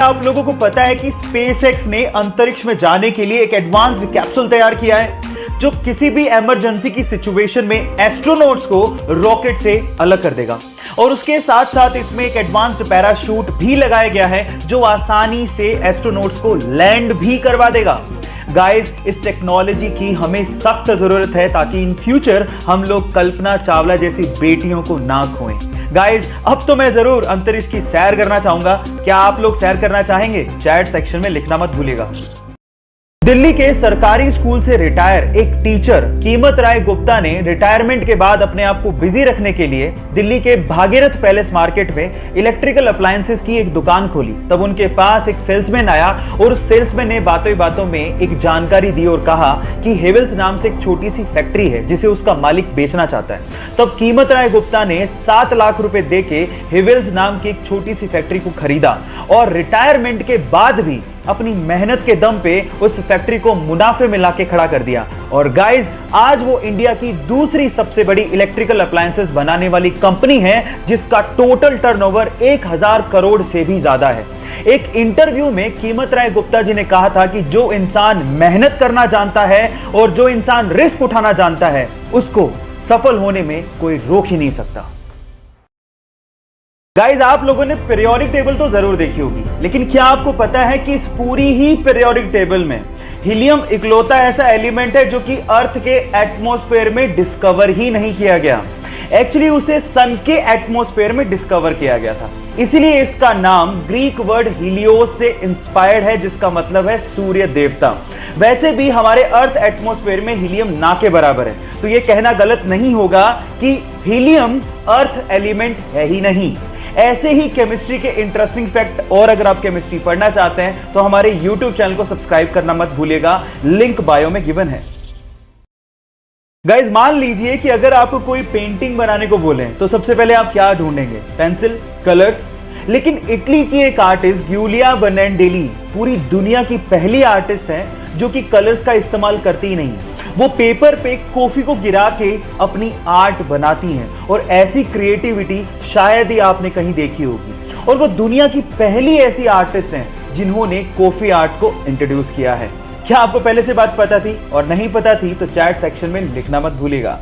आप लोगों को पता है कि स्पेसएक्स ने अंतरिक्ष में जाने के लिए एक एडवांस्ड कैप्सूल तैयार किया है जो किसी भी इमरजेंसी की सिचुएशन में एस्ट्रोनॉट्स को रॉकेट से अलग कर देगा। और उसके साथ साथ इसमें एक एडवांस्ड पैराशूट भी लगाया गया है जो आसानी से एस्ट्रोनॉट्स को लैंड भी करवा देगा। गाइस, इस टेक्नोलॉजी की हमें सख्त जरूरत है ताकि इन फ्यूचर हम लोग कल्पना चावला जैसी बेटियों को ना खोएं। गाइस, अब तो मैं जरूर अंतरिक्ष की सैर करना चाहूंगा। क्या आप लोग सैर करना चाहेंगे? चैट सेक्शन में लिखना मत भूलिएगा। दिल्ली के सरकारी स्कूल से रिटायर एक टीचर कीमत राय गुप्ता ने रिटायरमेंट के बाद अपने आप को बिजी रखने के लिए दिल्ली के भागीरथ पैलेस मार्केट में इलेक्ट्रिकल अप्लायंसेस की एक दुकान खोली। तब उनके पास एक सेल्समैन आया और उस सेल्समैन ने बातों बातों में एक जानकारी दी और कहा कि हेवेल्स नाम से एक छोटी सी फैक्ट्री है जिसे उसका मालिक बेचना चाहता है। तब कीमत राय गुप्ता ने 7 लाख रुपए देके हेवेल्स नाम की एक छोटी सी फैक्ट्री को खरीदा और रिटायरमेंट के बाद भी अपनी मेहनत के दम पे उस फैक्ट्री को मुनाफे में लाके खड़ा कर दिया। और गाइस, आज वो इंडिया की दूसरी सबसे बड़ी इलेक्ट्रिकल अप्लायंसेस बनाने वाली कंपनी है जिसका टोटल टर्नओवर 1000 करोड़ से भी ज्यादा है। एक इंटरव्यू में कीमत राय गुप्ता जी ने कहा था कि जो इंसान मेहनत करना जानता है और जो इंसान रिस्क उठाना जानता है उसको सफल होने में कोई रोक ही नहीं सकता। गाइस, आप लोगों ने पीरियोडिक टेबल तो जरूर देखी होगी, लेकिन क्या आपको पता है कि इस पूरी ही पीरियोडिक टेबल में हीलियम इकलौता ऐसा एलिमेंट है जो कि अर्थ के एटमॉस्फेयर में डिस्कवर ही नहीं किया गया। एक्चुअली उसे सन के एटमॉस्फेयर में डिस्कवर किया गया था, इसीलिए इसका नाम ग्रीक वर्ड हीलियोस से इंस्पायर्ड है जिसका मतलब है सूर्य देवता। वैसे भी हमारे अर्थ एटमॉस्फेयर में हीलियम ना के बराबर है, तो यह कहना गलत नहीं होगा कि हीलियम अर्थ एलिमेंट है ही नहीं। ऐसे ही केमिस्ट्री के इंटरेस्टिंग फैक्ट और अगर आप केमिस्ट्री पढ़ना चाहते हैं तो हमारे YouTube चैनल को सब्सक्राइब करना मत भूलिएगा, लिंक बायो में गिवन है। गाइस, मान लीजिए कि अगर आपको कोई पेंटिंग बनाने को बोले तो सबसे पहले आप क्या ढूंढेंगे? Pencil, colours. लेकिन इटली की एक आर्टिस्ट गिउलिया बनाडेली पूरी दुनिया की पहली आर्टिस्ट है जो कि कलर्स का इस्तेमाल करती ही नहीं है। वो पेपर पे कॉफी को गिरा के अपनी आर्ट बनाती हैं और ऐसी क्रिएटिविटी शायद ही आपने कहीं देखी होगी। और वो दुनिया की पहली ऐसी आर्टिस्ट हैं जिन्होंने कॉफी आर्ट को इंट्रोड्यूस किया है। क्या आपको पहले से बात पता थी? और नहीं पता थी तो चैट सेक्शन में लिखना मत भूलिएगा।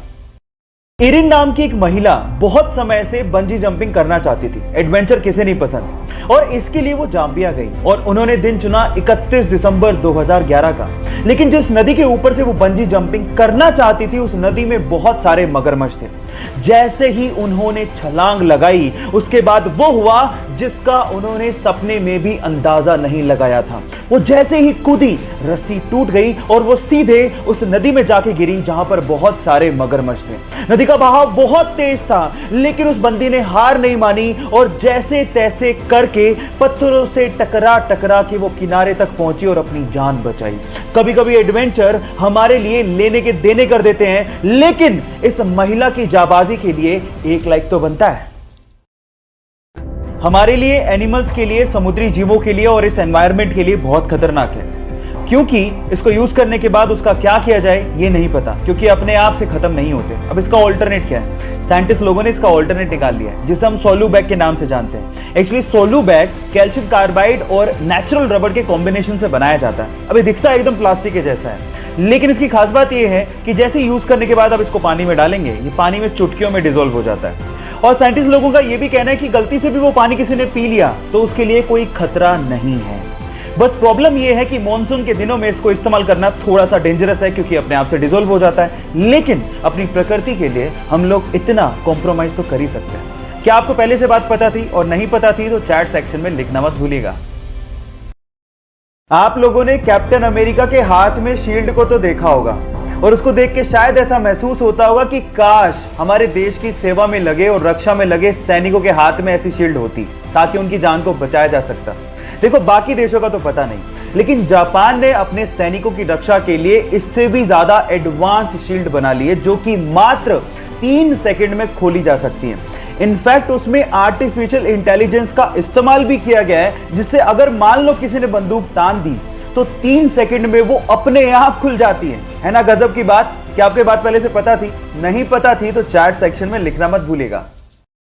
इरिन नाम की एक महिला बहुत समय से बंजी जंपिंग करना चाहती थी। एडवेंचर किसे नहीं पसंद, और इसके लिए वो जाम्बिया गई और उन्होंने दिन चुना 31 दिसंबर 2011 का। लेकिन जिस नदी के ऊपर से वो बंजी जंपिंग करना चाहती थी उस नदी में बहुत सारे मगरमच्छ थे। जैसे ही उन्होंने छलांग लगाई उसके बाद वो हुआ जिसका उन्होंने सपने में भी अंदाजा नहीं लगाया था। वो जैसे ही कूदी, रस्सी टूट गई और वो सीधे उस नदी में जाके गिरी जहां पर बहुत सारे मगरमच्छ थे। नदी का बहाव बहुत तेज था लेकिन उस बंदी ने हार नहीं मानी और जैसे तैसे करके पत्थरों से टकरा टकरा के वो किनारे तक पहुंची और अपनी जान बचाई। कभी कभी एडवेंचर हमारे लिए लेने के देने कर देते हैं, लेकिन इस महिला की जाबाजी के लिए 1 लाइक तो बनता है। हमारे लिए, एनिमल्स के लिए, समुद्री जीवों के लिए और इस एनवायरनमेंट के लिए बहुत खतरनाक है, क्योंकि इसको यूज करने के बाद उसका क्या किया जाए ये नहीं पता, क्योंकि अपने आप से खत्म नहीं होते। अब इसका ऑल्टरनेट क्या है? साइंटिस्ट लोगों ने इसका ऑल्टरनेट निकाल लिया है जिसे हम सोलू बैग के नाम से जानते हैं। एक्चुअली सोलू बैग कैल्शियम कार्बाइड और नेचुरल रबर के कॉम्बिनेशन से बनाया जाता है। अभी दिखता है एकदम प्लास्टिक के जैसा है, लेकिन इसकी खास बात यह है कि जैसे यूज करने के बाद आप इसको पानी में डालेंगे ये पानी में चुटकियों में डिसॉल्व हो जाता है। और साइंटिस्ट लोगों का यह भी कहना है कि गलती से भी वो पानी किसी ने पी लिया तो उसके लिए कोई खतरा नहीं है। बस प्रॉब्लम यह है कि मॉनसून के दिनों में इसको इस्तेमाल करना थोड़ा सा डेंजरस है क्योंकि अपने आप से डिसॉल्व हो जाता है, लेकिन अपनी प्रकृति के लिए हम लोग इतना कॉम्प्रोमाइज तो कर ही सकते हैं। क्या आपको पहले से बात पता थी? और नहीं पता थी तो चैट सेक्शन में लिखना मत भूलिएगा। आप लोगों ने कैप्टन अमेरिका के हाथ में शील्ड को तो देखा होगा और उसको देख के शायद ऐसा महसूस होता होगा कि काश हमारे देश की सेवा में लगे और रक्षा में लगे सैनिकों के हाथ में ऐसी शील्ड होती ताकि उनकी जान को बचाया जा सकता। देखो, बाकी देशों का तो पता नहीं, लेकिन जापान ने अपने सैनिकों की रक्षा के लिए इससे भी ज्यादा एडवांस शील्ड बना ली है जो कि मात्र 3 सेकंड में खोली जा सकती है। इनफैक्ट उसमें आर्टिफिशियल इंटेलिजेंस का इस्तेमाल भी किया गया है जिससे अगर मान लो किसी ने बंदूक तान दी तो 3 सेकंड में वो अपने आप खुल जाती है ना गजब की बात? क्या आपके बात पहले से पता थी? नहीं पता थी तो चैट सेक्शन में लिखना मत भूलिएगा।